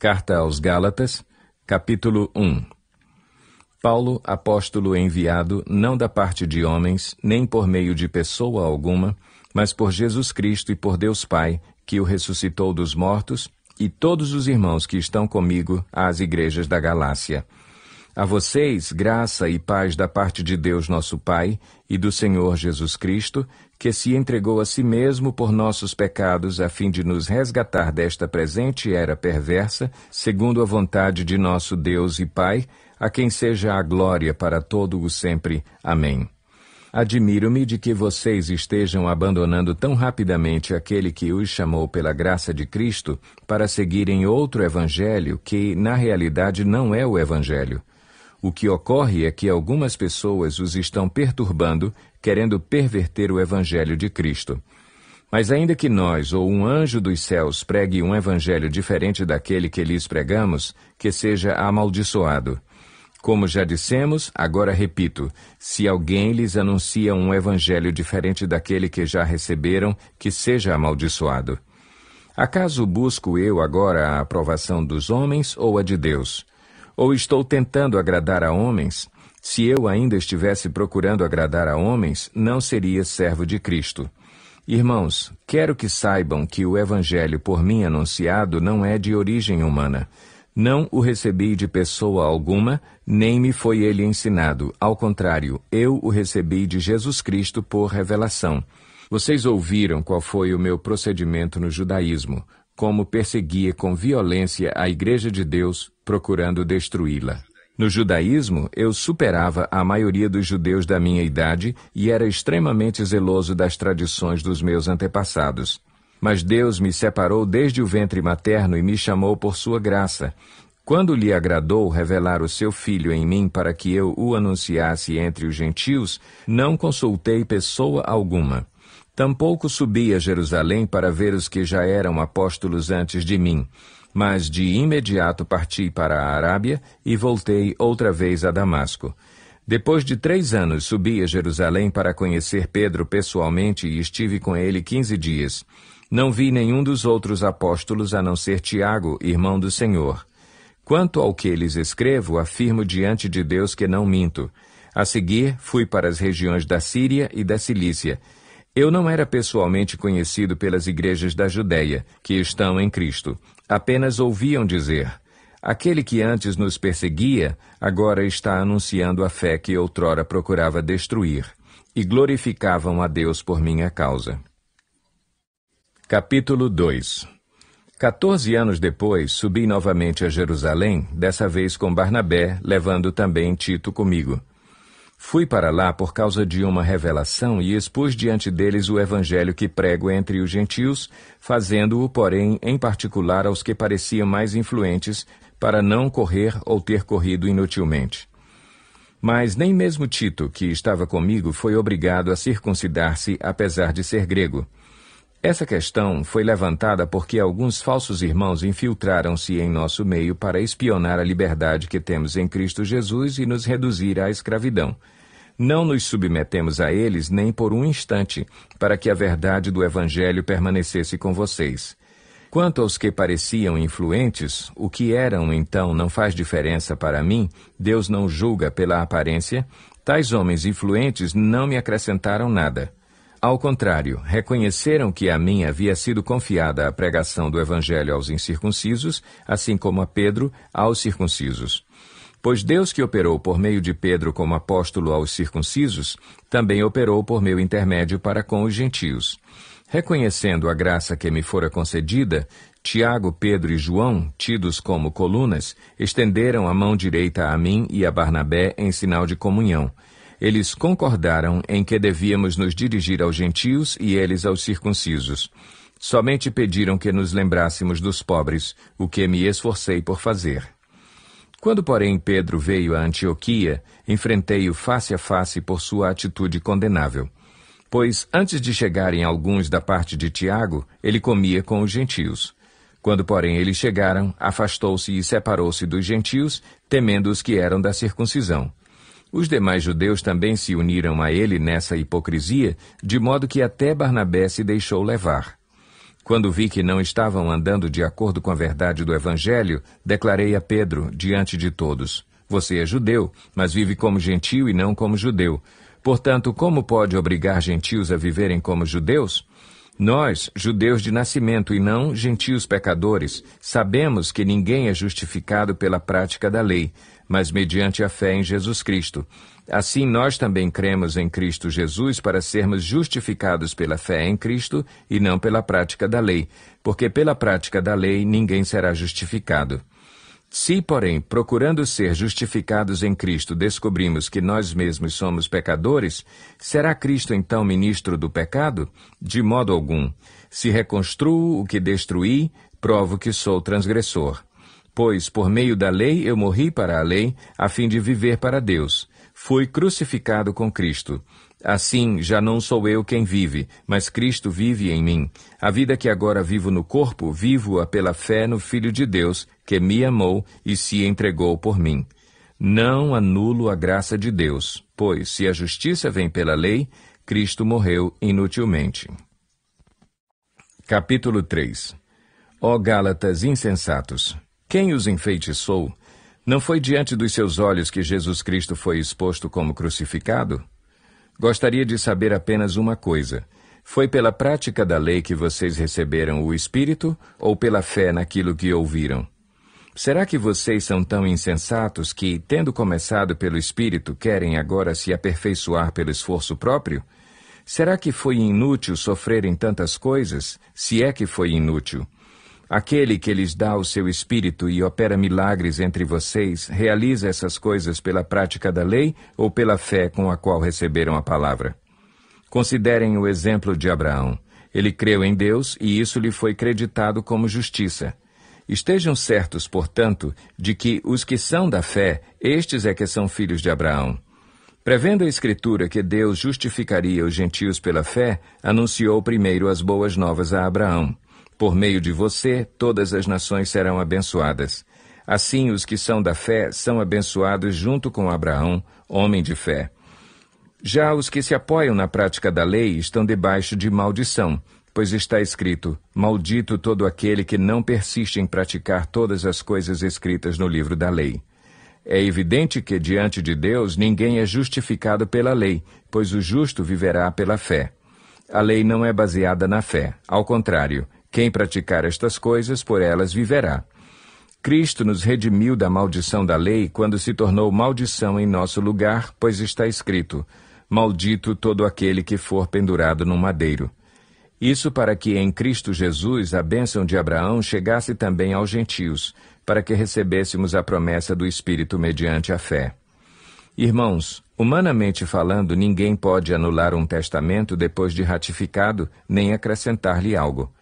Carta aos Gálatas, capítulo 1. Paulo, apóstolo enviado, não da parte de homens, nem por meio de pessoa alguma, mas por Jesus Cristo e por Deus Pai, que o ressuscitou dos mortos, e todos os irmãos que estão comigo às igrejas da Galácia. A vocês, graça e paz da parte de Deus nosso Pai e do Senhor Jesus Cristo, que se entregou a si mesmo por nossos pecados, a fim de nos resgatar desta presente era perversa, segundo a vontade de nosso Deus e Pai, a quem seja a glória para todo o sempre. Amém. Admiro-me de que vocês estejam abandonando tão rapidamente aquele que os chamou pela graça de Cristo para seguirem outro evangelho que, na realidade, não é o evangelho. O que ocorre é que algumas pessoas os estão perturbando, querendo perverter o evangelho de Cristo. Mas ainda que nós ou um anjo dos céus pregue um evangelho diferente daquele que lhes pregamos, que seja amaldiçoado. Como já dissemos, agora repito, se alguém lhes anuncia um evangelho diferente daquele que já receberam, que seja amaldiçoado. Acaso busco eu agora a aprovação dos homens ou a de Deus? Ou estou tentando agradar a homens? Se eu ainda estivesse procurando agradar a homens, não seria servo de Cristo. Irmãos, quero que saibam que o evangelho por mim anunciado não é de origem humana. Não o recebi de pessoa alguma, nem me foi ele ensinado. Ao contrário, eu o recebi de Jesus Cristo por revelação. Vocês ouviram qual foi o meu procedimento no judaísmo, como perseguia com violência a Igreja de Deus, procurando destruí-la. No judaísmo, eu superava a maioria dos judeus da minha idade e era extremamente zeloso das tradições dos meus antepassados. Mas Deus me separou desde o ventre materno e me chamou por sua graça. Quando lhe agradou revelar o seu Filho em mim para que eu o anunciasse entre os gentios, não consultei pessoa alguma. Tampouco subi a Jerusalém para ver os que já eram apóstolos antes de mim, mas de imediato parti para a Arábia e voltei outra vez a Damasco. Depois de 3 anos subi a Jerusalém para conhecer Pedro pessoalmente e estive com ele 15 dias. Não vi nenhum dos outros apóstolos a não ser Tiago, irmão do Senhor. Quanto ao que lhes escrevo, afirmo diante de Deus que não minto. A seguir, fui para as regiões da Síria e da Cilícia. Eu não era pessoalmente conhecido pelas igrejas da Judéia, que estão em Cristo. Apenas ouviam dizer: aquele que antes nos perseguia, agora está anunciando a fé que outrora procurava destruir. E glorificavam a Deus por minha causa. Capítulo 2. 14 anos depois, subi novamente a Jerusalém, dessa vez com Barnabé, levando também Tito comigo. Fui para lá por causa de uma revelação e expus diante deles o evangelho que prego entre os gentios, fazendo-o, porém, em particular aos que pareciam mais influentes, para não correr ou ter corrido inutilmente. Mas nem mesmo Tito, que estava comigo, foi obrigado a circuncidar-se, apesar de ser grego. Essa questão foi levantada porque alguns falsos irmãos infiltraram-se em nosso meio para espionar a liberdade que temos em Cristo Jesus e nos reduzir à escravidão. Não nos submetemos a eles nem por um instante, para que a verdade do Evangelho permanecesse com vocês. Quanto aos que pareciam influentes, o que eram então não faz diferença para mim, Deus não julga pela aparência, tais homens influentes não me acrescentaram nada. Ao contrário, reconheceram que a mim havia sido confiada a pregação do Evangelho aos incircuncisos, assim como a Pedro aos circuncisos. Pois Deus que operou por meio de Pedro como apóstolo aos circuncisos, também operou por meu intermédio para com os gentios. Reconhecendo a graça que me fora concedida, Tiago, Pedro e João, tidos como colunas, estenderam a mão direita a mim e a Barnabé em sinal de comunhão. Eles concordaram em que devíamos nos dirigir aos gentios e eles aos circuncisos. Somente pediram que nos lembrássemos dos pobres, o que me esforcei por fazer. Quando, porém, Pedro veio a Antioquia, enfrentei-o face a face por sua atitude condenável. Pois, antes de chegarem alguns da parte de Tiago, ele comia com os gentios. Quando, porém, eles chegaram, afastou-se e separou-se dos gentios, temendo os que eram da circuncisão. Os demais judeus também se uniram a ele nessa hipocrisia, de modo que até Barnabé se deixou levar. Quando vi que não estavam andando de acordo com a verdade do Evangelho, declarei a Pedro, diante de todos: você é judeu, mas vive como gentio e não como judeu. Portanto, como pode obrigar gentios a viverem como judeus? Nós, judeus de nascimento e não gentios pecadores, sabemos que ninguém é justificado pela prática da lei, mas mediante a fé em Jesus Cristo. Assim, nós também cremos em Cristo Jesus para sermos justificados pela fé em Cristo e não pela prática da lei, porque pela prática da lei ninguém será justificado. Se, porém, procurando ser justificados em Cristo, descobrimos que nós mesmos somos pecadores, será Cristo então ministro do pecado? De modo algum. Se reconstruo o que destruí, provo que sou transgressor. Pois, por meio da lei, eu morri para a lei, a fim de viver para Deus. Fui crucificado com Cristo. Assim, já não sou eu quem vive, mas Cristo vive em mim. A vida que agora vivo no corpo, vivo-a pela fé no Filho de Deus, que me amou e se entregou por mim. Não anulo a graça de Deus, pois, se a justiça vem pela lei, Cristo morreu inutilmente. Capítulo 3. Ó Gálatas insensatos! Quem os enfeitiçou? Não foi diante dos seus olhos que Jesus Cristo foi exposto como crucificado? Gostaria de saber apenas uma coisa. Foi pela prática da lei que vocês receberam o Espírito ou pela fé naquilo que ouviram? Será que vocês são tão insensatos que, tendo começado pelo Espírito, querem agora se aperfeiçoar pelo esforço próprio? Será que foi inútil sofrerem tantas coisas, se é que foi inútil? Aquele que lhes dá o seu Espírito e opera milagres entre vocês, realiza essas coisas pela prática da lei ou pela fé com a qual receberam a palavra? Considerem o exemplo de Abraão. Ele creu em Deus e isso lhe foi creditado como justiça. Estejam certos, portanto, de que os que são da fé, estes é que são filhos de Abraão. Prevendo a Escritura que Deus justificaria os gentios pela fé, anunciou primeiro as boas novas a Abraão. Por meio de você, todas as nações serão abençoadas. Assim, os que são da fé são abençoados junto com Abraão, homem de fé. Já os que se apoiam na prática da lei estão debaixo de maldição, pois está escrito: maldito todo aquele que não persiste em praticar todas as coisas escritas no livro da lei. É evidente que, diante de Deus, ninguém é justificado pela lei, pois o justo viverá pela fé. A lei não é baseada na fé, ao contrário, quem praticar estas coisas, por elas viverá. Cristo nos redimiu da maldição da lei quando se tornou maldição em nosso lugar, pois está escrito: maldito todo aquele que for pendurado num madeiro. Isso para que em Cristo Jesus a bênção de Abraão chegasse também aos gentios, para que recebêssemos a promessa do Espírito mediante a fé. Irmãos, humanamente falando, ninguém pode anular um testamento depois de ratificado, nem acrescentar-lhe algo.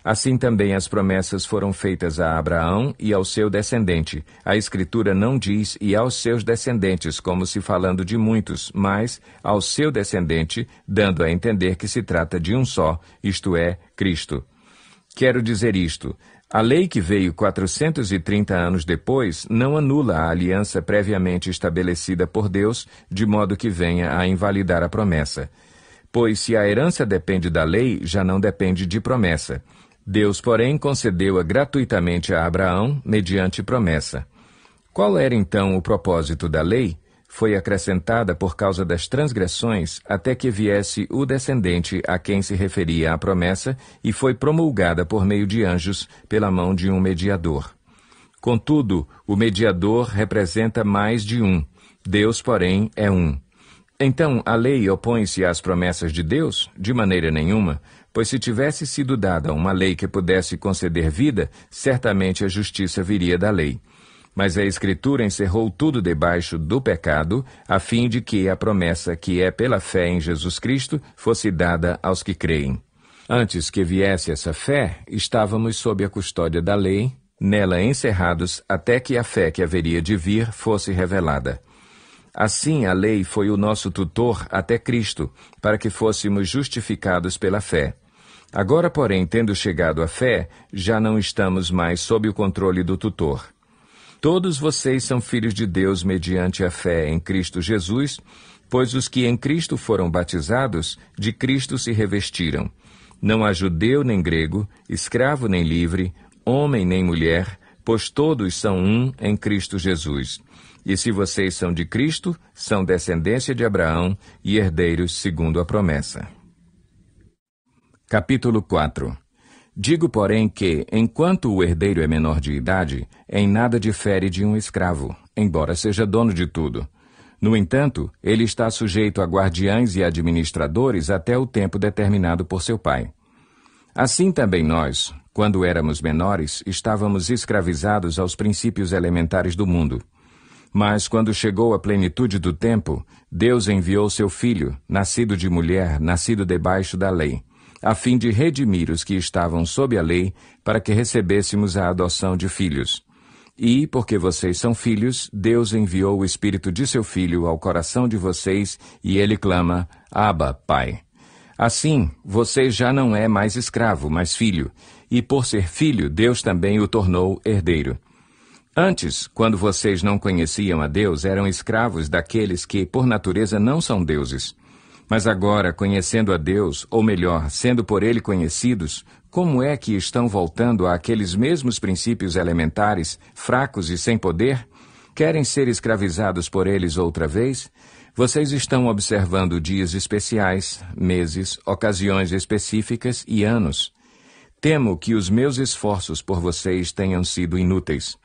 Assim também as promessas foram feitas a Abraão e ao seu descendente. A Escritura não diz "e aos seus descendentes", como se falando de muitos, mas "ao seu descendente", dando a entender que se trata de um só, isto é, Cristo. Quero dizer isto: a lei que veio 430 anos depois não anula a aliança previamente estabelecida por Deus, de modo que venha a invalidar a promessa. Pois se a herança depende da lei, já não depende de promessa. Deus, porém, concedeu-a gratuitamente a Abraão, mediante promessa. Qual era, então, o propósito da lei? Foi acrescentada por causa das transgressões, até que viesse o descendente a quem se referia a promessa, e foi promulgada por meio de anjos, pela mão de um mediador. Contudo, o mediador representa mais de um. Deus, porém, é um. Então, a lei opõe-se às promessas de Deus? De maneira nenhuma, pois se tivesse sido dada uma lei que pudesse conceder vida, certamente a justiça viria da lei. Mas a Escritura encerrou tudo debaixo do pecado, a fim de que a promessa que é pela fé em Jesus Cristo fosse dada aos que creem. Antes que viesse essa fé, estávamos sob a custódia da lei, nela encerrados até que a fé que haveria de vir fosse revelada. Assim, a lei foi o nosso tutor até Cristo, para que fôssemos justificados pela fé. Agora, porém, tendo chegado à fé, já não estamos mais sob o controle do tutor. Todos vocês são filhos de Deus mediante a fé em Cristo Jesus, pois os que em Cristo foram batizados, de Cristo se revestiram. Não há judeu nem grego, escravo nem livre, homem nem mulher, pois todos são um em Cristo Jesus. E se vocês são de Cristo, são descendência de Abraão e herdeiros segundo a promessa. Capítulo 4. Digo, porém, que, enquanto o herdeiro é menor de idade, em nada difere de um escravo, embora seja dono de tudo. No entanto, ele está sujeito a guardiães e administradores até o tempo determinado por seu pai. Assim também nós, quando éramos menores, estávamos escravizados aos princípios elementares do mundo. Mas quando chegou a plenitude do tempo, Deus enviou seu Filho, nascido de mulher, nascido debaixo da lei, a fim de redimir os que estavam sob a lei, para que recebêssemos a adoção de filhos. E, porque vocês são filhos, Deus enviou o Espírito de seu Filho ao coração de vocês, e ele clama, Abba, Pai. Assim, você já não é mais escravo, mas filho, e por ser filho, Deus também o tornou herdeiro. Antes, quando vocês não conheciam a Deus, eram escravos daqueles que, por natureza, não são deuses. Mas agora, conhecendo a Deus, ou melhor, sendo por Ele conhecidos, como é que estão voltando àqueles mesmos princípios elementares, fracos e sem poder? Querem ser escravizados por eles outra vez? Vocês estão observando dias especiais, meses, ocasiões específicas e anos. Temo que os meus esforços por vocês tenham sido inúteis.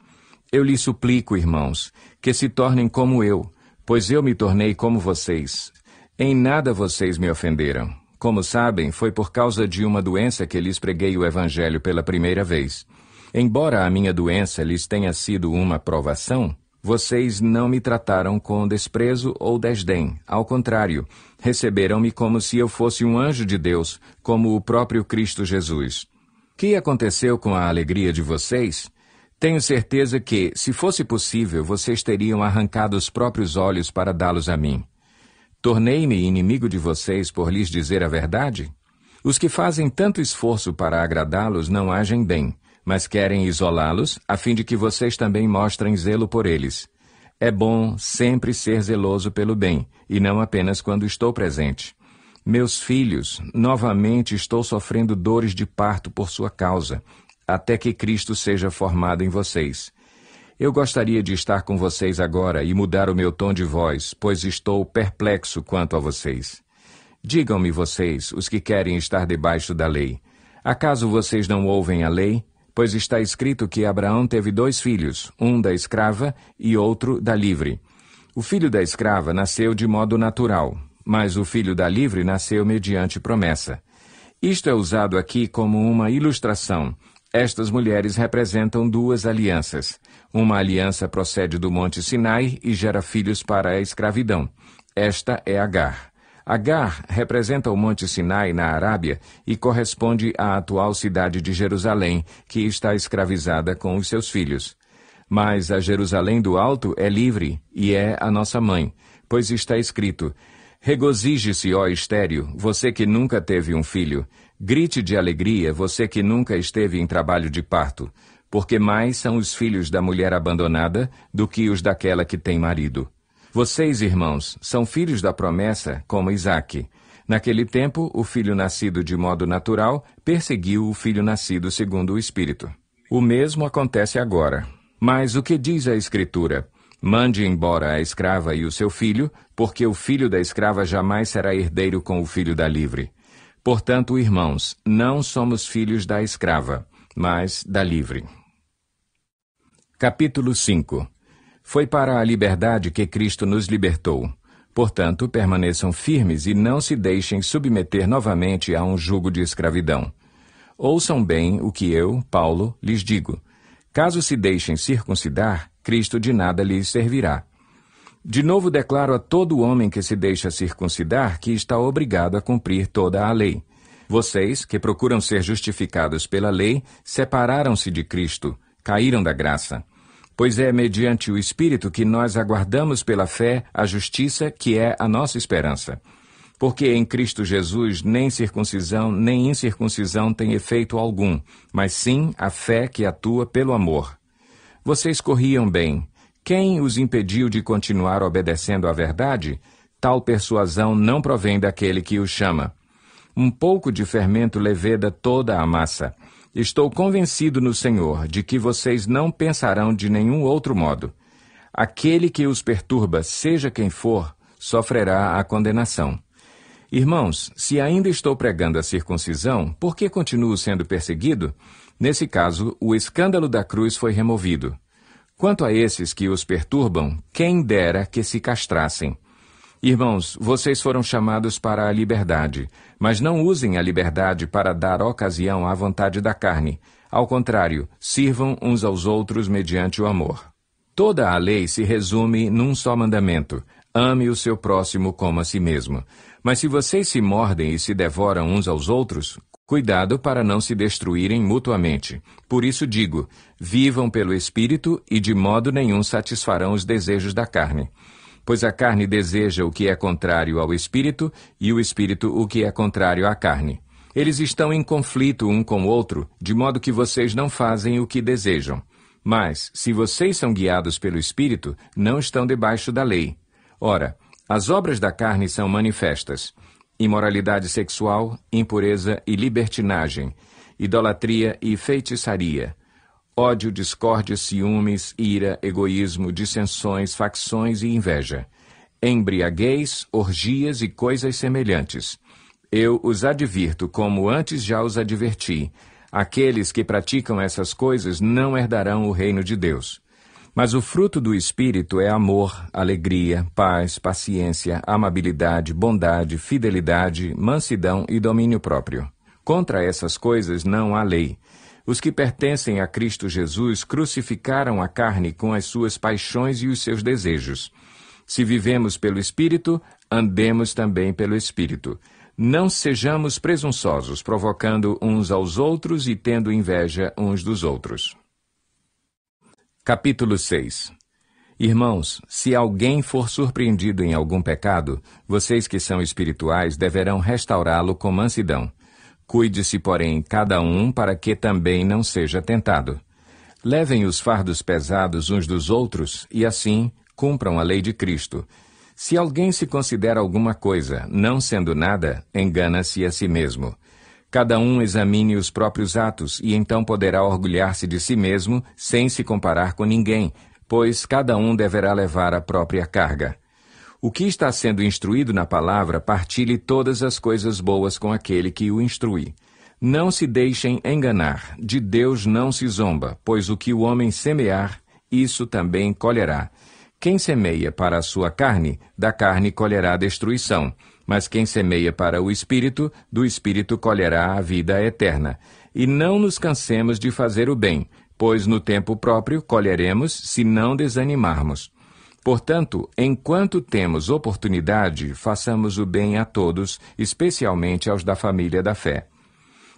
Eu lhes suplico, irmãos, que se tornem como eu, pois eu me tornei como vocês. Em nada vocês me ofenderam. Como sabem, foi por causa de uma doença que lhes preguei o Evangelho pela primeira vez. Embora a minha doença lhes tenha sido uma provação, vocês não me trataram com desprezo ou desdém. Ao contrário, receberam-me como se eu fosse um anjo de Deus, como o próprio Cristo Jesus. O que aconteceu com a alegria de vocês? Tenho certeza que, se fosse possível, vocês teriam arrancado os próprios olhos para dá-los a mim. Tornei-me inimigo de vocês por lhes dizer a verdade? Os que fazem tanto esforço para agradá-los não agem bem, mas querem isolá-los, a fim de que vocês também mostrem zelo por eles. É bom sempre ser zeloso pelo bem, e não apenas quando estou presente. Meus filhos, novamente estou sofrendo dores de parto por sua causa, até que Cristo seja formado em vocês. Eu gostaria de estar com vocês agora e mudar o meu tom de voz, pois estou perplexo quanto a vocês. Digam-me vocês, os que querem estar debaixo da lei. Acaso vocês não ouvem a lei? Pois está escrito que Abraão teve 2 filhos, um da escrava e outro da livre. O filho da escrava nasceu de modo natural, mas o filho da livre nasceu mediante promessa. Isto é usado aqui como uma ilustração. Estas mulheres representam 2 alianças. Uma aliança procede do Monte Sinai e gera filhos para a escravidão. Esta é Agar. Agar representa o Monte Sinai na Arábia e corresponde à atual cidade de Jerusalém, que está escravizada com os seus filhos. Mas a Jerusalém do Alto é livre e é a nossa mãe, pois está escrito, regozije-se, ó estéril, você que nunca teve um filho. Grite de alegria, você que nunca esteve em trabalho de parto, porque mais são os filhos da mulher abandonada do que os daquela que tem marido. Vocês, irmãos, são filhos da promessa, como Isaque. Naquele tempo, o filho nascido de modo natural perseguiu o filho nascido segundo o Espírito. O mesmo acontece agora. Mas o que diz a Escritura? Mande embora a escrava e o seu filho, porque o filho da escrava jamais será herdeiro com o filho da livre. Portanto, irmãos, não somos filhos da escrava, mas da livre. Capítulo 5. Foi para a liberdade que Cristo nos libertou. Portanto, permaneçam firmes e não se deixem submeter novamente a um jugo de escravidão. Ouçam bem o que eu, Paulo, lhes digo. Caso se deixem circuncidar, Cristo de nada lhes servirá. De novo declaro a todo homem que se deixa circuncidar que está obrigado a cumprir toda a lei. Vocês, que procuram ser justificados pela lei, separaram-se de Cristo, caíram da graça. Pois é mediante o Espírito que nós aguardamos pela fé a justiça que é a nossa esperança. Porque em Cristo Jesus nem circuncisão nem incircuncisão tem efeito algum, mas sim a fé que atua pelo amor. Vocês corriam bem. Quem os impediu de continuar obedecendo à verdade? Tal persuasão não provém daquele que os chama. Um pouco de fermento leveda toda a massa. Estou convencido no Senhor de que vocês não pensarão de nenhum outro modo. Aquele que os perturba, seja quem for, sofrerá a condenação. Irmãos, se ainda estou pregando a circuncisão, por que continuo sendo perseguido? Nesse caso, o escândalo da cruz foi removido. Quanto a esses que os perturbam, quem dera que se castrassem. Irmãos, vocês foram chamados para a liberdade, mas não usem a liberdade para dar ocasião à vontade da carne. Ao contrário, sirvam uns aos outros mediante o amor. Toda a lei se resume num só mandamento: ame o seu próximo como a si mesmo. Mas se vocês se mordem e se devoram uns aos outros, cuidado para não se destruírem mutuamente. Por isso digo, vivam pelo Espírito e de modo nenhum satisfarão os desejos da carne. Pois a carne deseja o que é contrário ao Espírito e o Espírito o que é contrário à carne. Eles estão em conflito um com o outro, de modo que vocês não fazem o que desejam. Mas, se vocês são guiados pelo Espírito, não estão debaixo da lei. Ora, as obras da carne são manifestas: imoralidade sexual, impureza e libertinagem, idolatria e feitiçaria, ódio, discórdia, ciúmes, ira, egoísmo, dissensões, facções e inveja, embriaguez, orgias e coisas semelhantes. Eu os advirto, como antes já os adverti: aqueles que praticam essas coisas não herdarão o reino de Deus. Mas o fruto do Espírito é amor, alegria, paz, paciência, amabilidade, bondade, fidelidade, mansidão e domínio próprio. Contra essas coisas não há lei. Os que pertencem a Cristo Jesus crucificaram a carne com as suas paixões e os seus desejos. Se vivemos pelo Espírito, andemos também pelo Espírito. Não sejamos presunçosos, provocando uns aos outros e tendo inveja uns dos outros. Capítulo 6. Irmãos, se alguém for surpreendido em algum pecado, vocês que são espirituais deverão restaurá-lo com mansidão. Cuide-se, porém, cada um para que também não seja tentado. Levem os fardos pesados uns dos outros e, assim, cumpram a lei de Cristo. Se alguém se considera alguma coisa, não sendo nada, engana-se a si mesmo. Cada um examine os próprios atos e então poderá orgulhar-se de si mesmo sem se comparar com ninguém, pois cada um deverá levar a própria carga. O que está sendo instruído na palavra, partilhe todas as coisas boas com aquele que o instrui. Não se deixem enganar, de Deus não se zomba, pois o que o homem semear, isso também colherá. Quem semeia para a sua carne, da carne colherá destruição. Mas quem semeia para o Espírito, do Espírito colherá a vida eterna. E não nos cansemos de fazer o bem, pois no tempo próprio colheremos, se não desanimarmos. Portanto, enquanto temos oportunidade, façamos o bem a todos, especialmente aos da família da fé.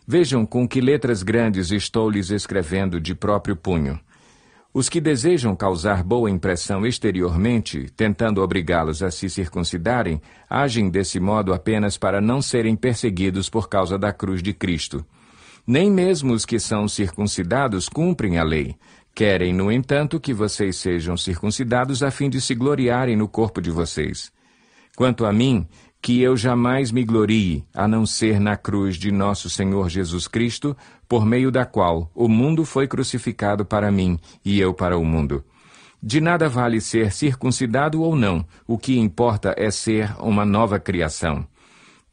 Vejam com que letras grandes estou lhes escrevendo de próprio punho. Os que desejam causar boa impressão exteriormente, tentando obrigá-los a se circuncidarem, agem desse modo apenas para não serem perseguidos por causa da cruz de Cristo. Nem mesmo os que são circuncidados cumprem a lei. Querem, no entanto, que vocês sejam circuncidados a fim de se gloriarem no corpo de vocês. Quanto a mim, que eu jamais me glorie, a não ser na cruz de nosso Senhor Jesus Cristo, por meio da qual o mundo foi crucificado para mim e eu para o mundo. De nada vale ser circuncidado ou não, o que importa é ser uma nova criação.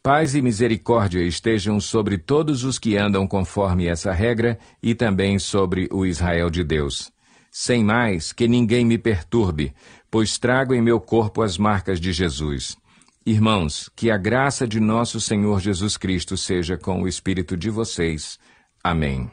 Paz e misericórdia estejam sobre todos os que andam conforme essa regra e também sobre o Israel de Deus. Sem mais, que ninguém me perturbe, pois trago em meu corpo as marcas de Jesus. Irmãos, que a graça de nosso Senhor Jesus Cristo seja com o espírito de vocês. Amém.